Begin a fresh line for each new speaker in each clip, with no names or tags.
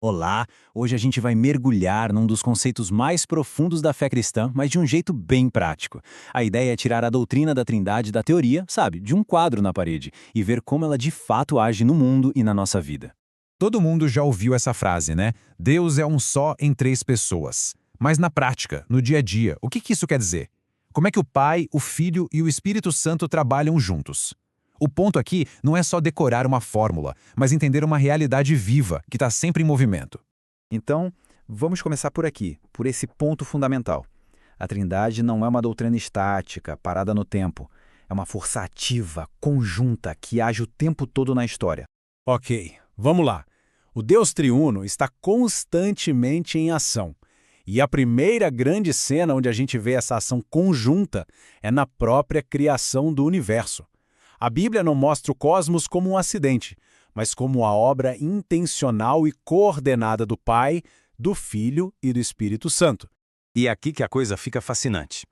Olá! Hoje a gente vai mergulhar num dos conceitos mais profundos da fé cristã, mas de um jeito bem prático. A ideia é tirar a doutrina da Trindade da teoria, sabe, de um quadro na parede, e ver como ela de fato age no mundo e na nossa vida.
Todo mundo já ouviu essa frase, né? Deus é um só em três pessoas. Mas na prática, no dia a dia, o que isso quer dizer? Como é que o Pai, o Filho e o Espírito Santo trabalham juntos? O ponto aqui não é só decorar uma fórmula, mas entender uma realidade viva que está sempre em movimento.
Então, vamos começar por aqui, por esse ponto fundamental. A Trindade não é uma doutrina estática, parada no tempo. É uma força ativa, conjunta, que age o tempo todo na história.
Ok, vamos lá. O Deus triuno está constantemente em ação. E a primeira grande cena onde a gente vê essa ação conjunta é na própria criação do universo. A Bíblia não mostra o cosmos como um acidente, mas como a obra intencional e coordenada do Pai, do Filho e do Espírito Santo.
E é aqui que a coisa fica fascinante.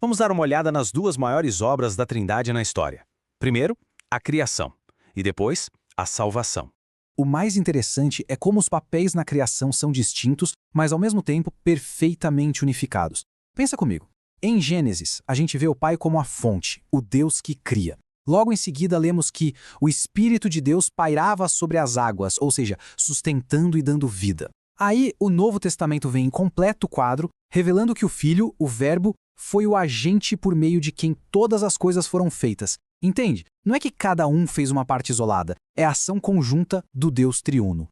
Vamos dar uma olhada nas duas maiores obras da Trindade na história. Primeiro, a criação, e depois, a salvação.
O mais interessante é como os papéis na criação são distintos, mas ao mesmo tempo perfeitamente unificados. Pensa comigo. Em Gênesis, a gente vê o Pai como a fonte, o Deus que cria. Logo em seguida, lemos que o Espírito de Deus pairava sobre as águas, ou seja, sustentando e dando vida. Aí, o Novo Testamento vem em completo quadro, revelando que o Filho, o Verbo, foi o agente por meio de quem todas as coisas foram feitas. Entende? Não é que cada um fez uma parte isolada, é a ação conjunta do Deus triuno.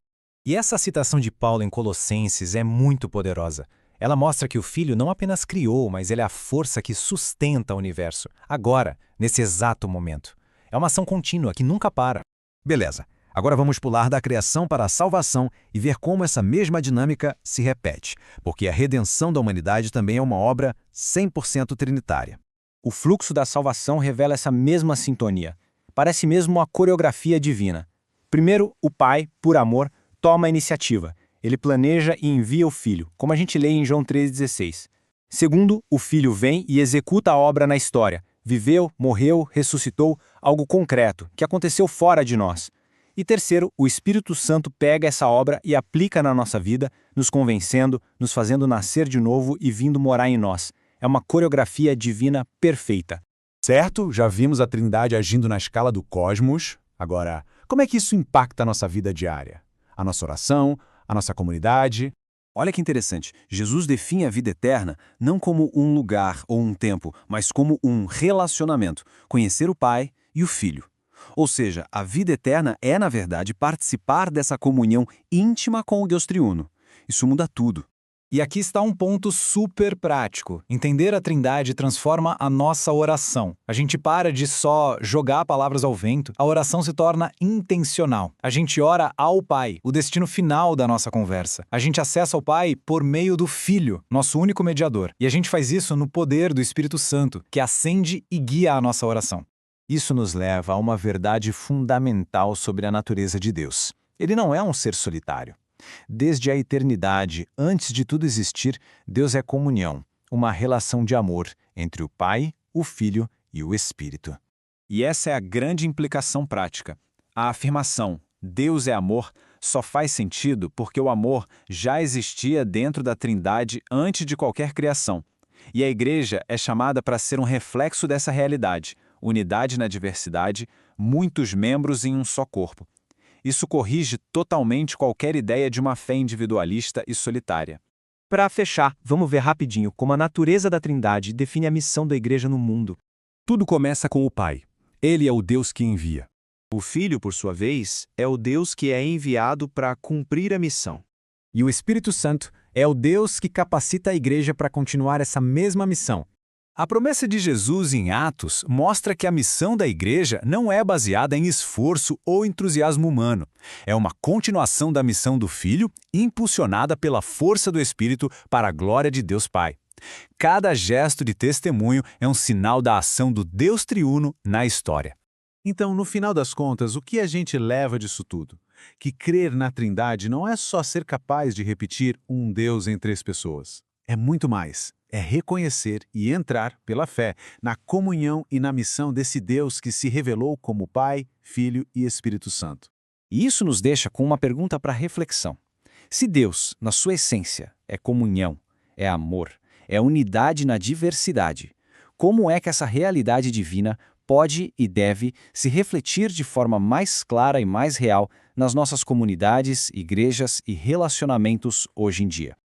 E essa citação de Paulo em Colossenses é muito poderosa. Ela mostra que o Filho não apenas criou, mas ele é a força que sustenta o universo, agora, nesse exato momento. É uma ação contínua que nunca para.
Beleza, agora vamos pular da criação para a salvação e ver como essa mesma dinâmica se repete, porque a redenção da humanidade também é uma obra 100% trinitária.
O fluxo da salvação revela essa mesma sintonia. Parece mesmo uma coreografia divina. Primeiro, o Pai, por amor, toma a iniciativa. Ele planeja e envia o Filho, como a gente lê em João 3,16. Segundo, o Filho vem e executa a obra na história. Viveu, morreu, ressuscitou, algo concreto, que aconteceu fora de nós. E terceiro, o Espírito Santo pega essa obra e aplica na nossa vida, nos convencendo, nos fazendo nascer de novo e vindo morar em nós. É uma coreografia divina perfeita.
Certo? Já vimos a Trindade agindo na escala do cosmos. Agora, como é que isso impacta a nossa vida diária? A nossa oração, a nossa comunidade?
Olha que interessante, Jesus define a vida eterna não como um lugar ou um tempo, mas como um relacionamento, conhecer o Pai e o Filho. Ou seja, a vida eterna é, na verdade, participar dessa comunhão íntima com o Deus triuno. Isso muda tudo.
E aqui está um ponto super prático. Entender a Trindade transforma a nossa oração. A gente para de só jogar palavras ao vento, a oração se torna intencional. A gente ora ao Pai, o destino final da nossa conversa. A gente acessa o Pai por meio do Filho, nosso único mediador. E a gente faz isso no poder do Espírito Santo, que acende e guia a nossa oração.
Isso nos leva a uma verdade fundamental sobre a natureza de Deus. Ele não é um ser solitário. Desde a eternidade, antes de tudo existir, Deus é comunhão, uma relação de amor entre o Pai, o Filho e o Espírito.
E essa é a grande implicação prática. A afirmação Deus é amor só faz sentido porque o amor já existia dentro da Trindade antes de qualquer criação. E a Igreja é chamada para ser um reflexo dessa realidade, unidade na diversidade, muitos membros em um só corpo. Isso corrige totalmente qualquer ideia de uma fé individualista e solitária.
Para fechar, vamos ver rapidinho como a natureza da Trindade define a missão da Igreja no mundo.
Tudo começa com o Pai. Ele é o Deus que envia.
O Filho, por sua vez, é o Deus que é enviado para cumprir a missão.
E o Espírito Santo é o Deus que capacita a Igreja para continuar essa mesma missão.
A promessa de Jesus em Atos mostra que a missão da Igreja não é baseada em esforço ou entusiasmo humano. É uma continuação da missão do Filho, impulsionada pela força do Espírito para a glória de Deus Pai. Cada gesto de testemunho é um sinal da ação do Deus triuno na história.
Então, no final das contas, o que a gente leva disso tudo? Que crer na Trindade não é só ser capaz de repetir um Deus em três pessoas. É muito mais. É reconhecer e entrar, pela fé, na comunhão e na missão desse Deus que se revelou como Pai, Filho e Espírito Santo.
E isso nos deixa com uma pergunta para reflexão. Se Deus, na sua essência, é comunhão, é amor, é unidade na diversidade, como é que essa realidade divina pode e deve se refletir de forma mais clara e mais real nas nossas comunidades, igrejas e relacionamentos hoje em dia?